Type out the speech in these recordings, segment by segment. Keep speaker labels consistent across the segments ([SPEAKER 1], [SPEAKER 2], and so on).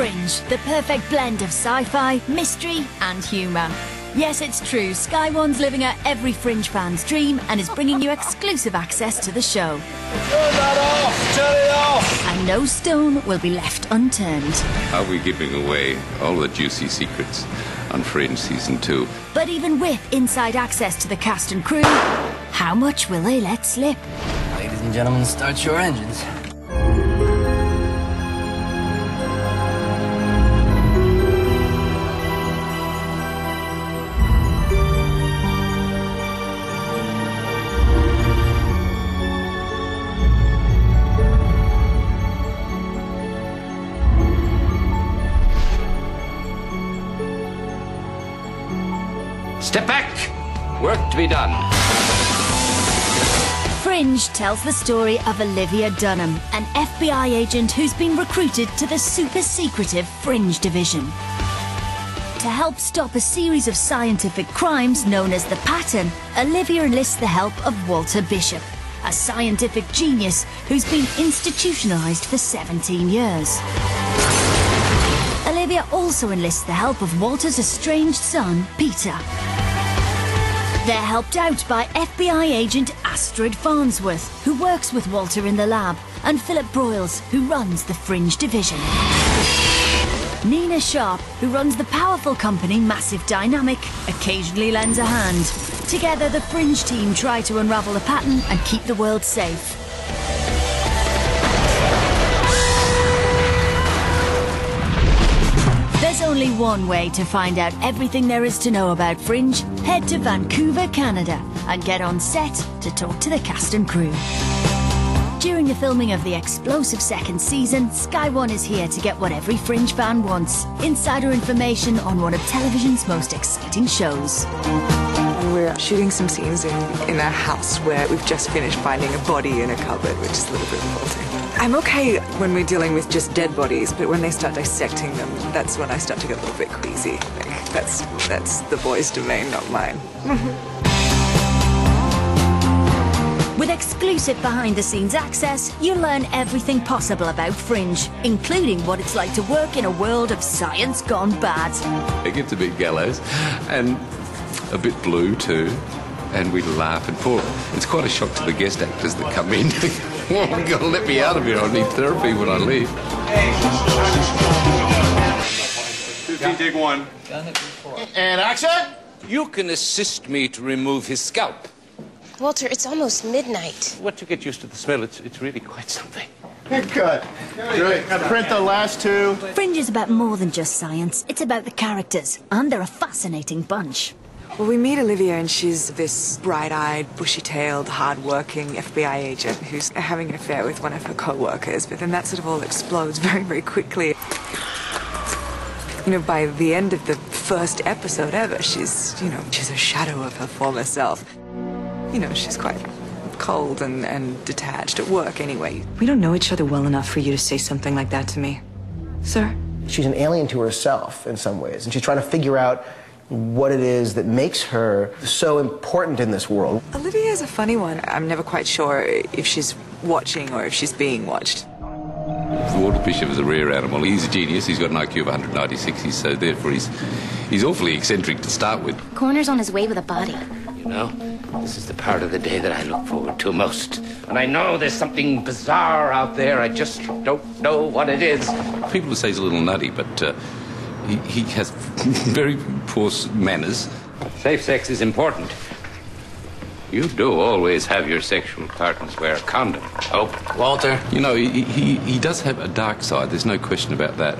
[SPEAKER 1] Fringe, the perfect blend of sci-fi, mystery and humour. Yes, it's true, Sky One's living out every Fringe fan's dream and is bringing you exclusive access to the show.
[SPEAKER 2] Turn that off! Turn it off!
[SPEAKER 1] And no stone will be left unturned.
[SPEAKER 3] Are we giving away all the juicy secrets on Fringe Season 2?
[SPEAKER 1] But even with inside access to the cast and crew, how much will they let slip?
[SPEAKER 4] Ladies and gentlemen, start your engines.
[SPEAKER 5] Step back! Work to be done.
[SPEAKER 1] Fringe tells the story of Olivia Dunham, an FBI agent who's been recruited to the super-secretive Fringe division. To help stop a series of scientific crimes known as the Pattern, Olivia enlists the help of Walter Bishop, a scientific genius who's been institutionalized for 17 years. Olivia also enlists the help of Walter's estranged son, Peter. They're helped out by FBI agent Astrid Farnsworth, who works with Walter in the lab, and Philip Broyles, who runs the Fringe division. Nina Sharp, who runs the powerful company Massive Dynamic, occasionally lends a hand. Together, the Fringe team try to unravel the pattern and keep the world safe. There's only one way to find out everything there is to know about Fringe. Head to Vancouver, Canada, and get on set to talk to the cast and crew. During the filming of the explosive second season, Sky One is here to get what every Fringe fan wants: insider information on one of television's most exciting shows.
[SPEAKER 6] We're shooting some scenes in a house where we've just finished finding a body in a cupboard, which is a little bit revolting. I'm okay when we're dealing with just dead bodies, but when they start dissecting them, that's when I start to get a little bit queasy. Like, that's the boys' domain, not mine.
[SPEAKER 1] With exclusive behind-the-scenes access, you'll learn everything possible about Fringe, including what it's like to work in a world of science gone bad.
[SPEAKER 3] It gets a bit gallows and a bit blue too, and we laugh and fall. It's quite a shock to the guest actors that come in. You've got to let me out of here. I need therapy when I leave.
[SPEAKER 2] 15, take one.
[SPEAKER 5] And action! You can assist me to remove his scalp.
[SPEAKER 7] Walter, it's almost midnight.
[SPEAKER 5] Once you get used to the smell, it's really quite something.
[SPEAKER 8] Good. Great. Now print the last two.
[SPEAKER 1] Fringe is about more than just science. It's about the characters, and they're a fascinating bunch.
[SPEAKER 6] Well, we meet Olivia, and she's this bright-eyed, bushy-tailed, hard-working FBI agent who's having an affair with one of her co-workers, but then that sort of all explodes very, very quickly. You know, by the end of the first episode ever, she's a shadow of her former self. You know, she's quite cold and detached at work anyway. We don't know each other well enough for you to say something like that to me. Sir?
[SPEAKER 8] She's an alien to herself in some ways, and she's trying to figure out what it is that makes her so important in this world.
[SPEAKER 6] Olivia's a funny one. I'm never quite sure if she's watching or if she's being watched.
[SPEAKER 3] Walter Bishop is a rare animal. He's a genius. He's got an IQ of 190, so therefore he's awfully eccentric to start with.
[SPEAKER 7] Coroner's on his way with a body.
[SPEAKER 5] You know, this is the part of the day that I look forward to most. And I know there's something bizarre out there. I just don't know what it is.
[SPEAKER 3] People will say he's a little nutty, but he has very poor manners.
[SPEAKER 5] Safe sex is important. You do always have your sexual partners wear a condom. Oh,
[SPEAKER 4] Walter.
[SPEAKER 3] You know, he does have a dark side. There's no question about that.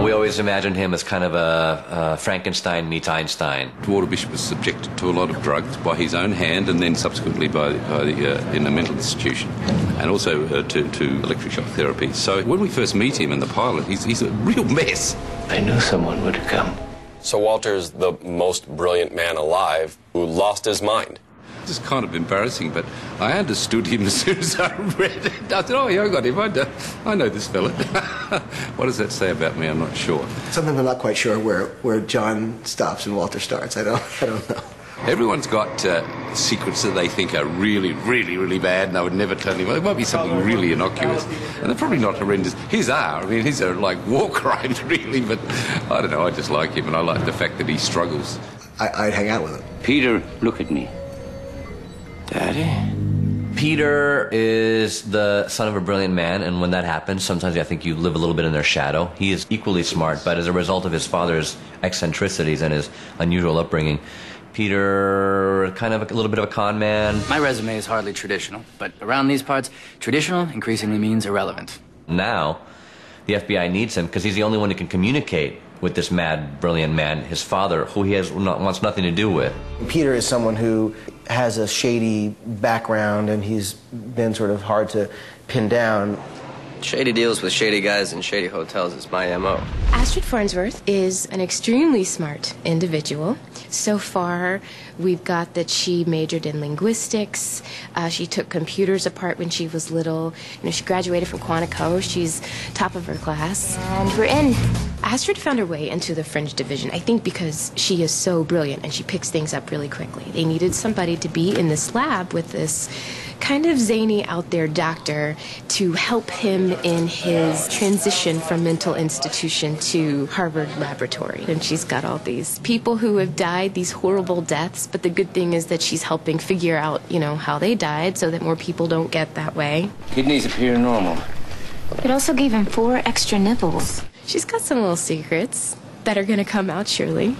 [SPEAKER 9] We always imagined him as kind of a Frankenstein meets Einstein.
[SPEAKER 3] Walter Bishop was subjected to a lot of drugs by his own hand and then subsequently in a mental institution, and also to electric shock therapy. So when we first meet him in the pilot, he's a real mess.
[SPEAKER 5] I knew someone would come.
[SPEAKER 10] So Walter's the most brilliant man alive who lost his mind.
[SPEAKER 3] It's kind of embarrassing, but I understood him as soon as I read it. I said, oh, yeah, I got him. I know this fella. What does that say about me? I'm not sure.
[SPEAKER 8] Sometimes I'm not quite sure where John stops and Walter starts. I don't know.
[SPEAKER 3] Everyone's got secrets that they think are really, really, really bad, and they would never tell anyone. It might be something really innocuous, and they're probably not horrendous. His are. I mean, his are like war crimes, really, but I don't know, I just like him, and I like the fact that he struggles.
[SPEAKER 8] I'd hang out with him.
[SPEAKER 5] Peter, look at me. Daddy?
[SPEAKER 9] Peter is the son of a brilliant man, and when that happens, sometimes I think you live a little bit in their shadow. He is equally smart, but as a result of his father's eccentricities and his unusual upbringing, Peter, kind of a little bit of a con man.
[SPEAKER 4] My resume is hardly traditional, but around these parts, traditional increasingly means irrelevant.
[SPEAKER 9] Now, the FBI needs him because he's the only one who can communicate with this mad, brilliant man, his father, who he wants nothing to do with.
[SPEAKER 8] Peter is someone who has a shady background, and he's been sort of hard to pin down.
[SPEAKER 11] Shady deals with shady guys in shady hotels is my M.O.
[SPEAKER 7] Astrid Farnsworth is an extremely smart individual. So far, we've got that she majored in linguistics. She took computers apart when she was little. You know, she graduated from Quantico. She's top of her class. And we're in. Astrid found her way into the Fringe division, I think because she is so brilliant and she picks things up really quickly. They needed somebody to be in this lab with this kind of zany out there doctor to help him in his transition from mental institution to Harvard laboratory. And she's got all these people who have died, these horrible deaths, but the good thing is that she's helping figure out, you know, how they died so that more people don't get that way.
[SPEAKER 5] Kidneys appear normal.
[SPEAKER 7] It also gave him 4 extra nipples. She's got some little secrets that are going to come out, surely.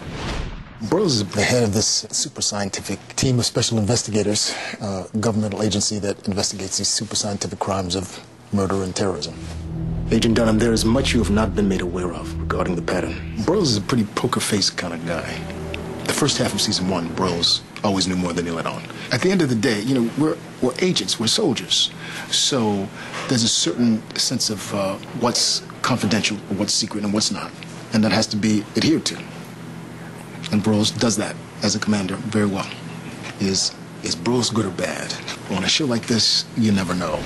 [SPEAKER 12] Burroughs is the head of this super scientific team of special investigators, a governmental agency that investigates these super scientific crimes of murder and terrorism. Agent Dunham, there is much you have not been made aware of regarding the pattern. Burroughs is a pretty poker-faced kind of guy. The first half of season 1, Burroughs always knew more than he let on. At the end of the day, you know, we're agents, we're soldiers. So there's a certain sense of what's confidential, or what's secret, and what's not. And that has to be adhered to. And Burroughs does that as a commander very well. Is Burroughs good or bad? Well, on a show like this, you never know.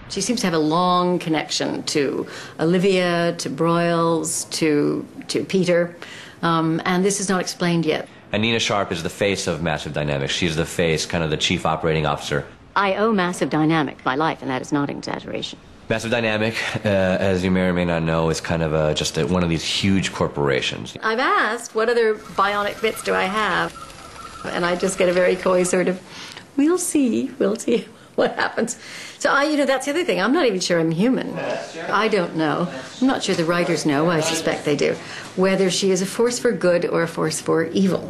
[SPEAKER 13] She seems to have a long connection to Olivia, to Broyles, to Peter, and this is not explained yet.
[SPEAKER 9] And Nina Sharp is the face of Massive Dynamics. She's the face, kind of the chief operating officer.
[SPEAKER 13] I owe Massive Dynamic my life, and that is not an exaggeration.
[SPEAKER 9] Massive Dynamic, as you may or may not know, is kind of one of these huge corporations.
[SPEAKER 13] I've asked, what other bionic bits do I have? And I just get a very coy sort of, we'll see what happens. So that's the other thing. I'm not even sure I'm human. I don't know. I'm not sure the writers know. I suspect they do. Whether she is a force for good or a force for evil.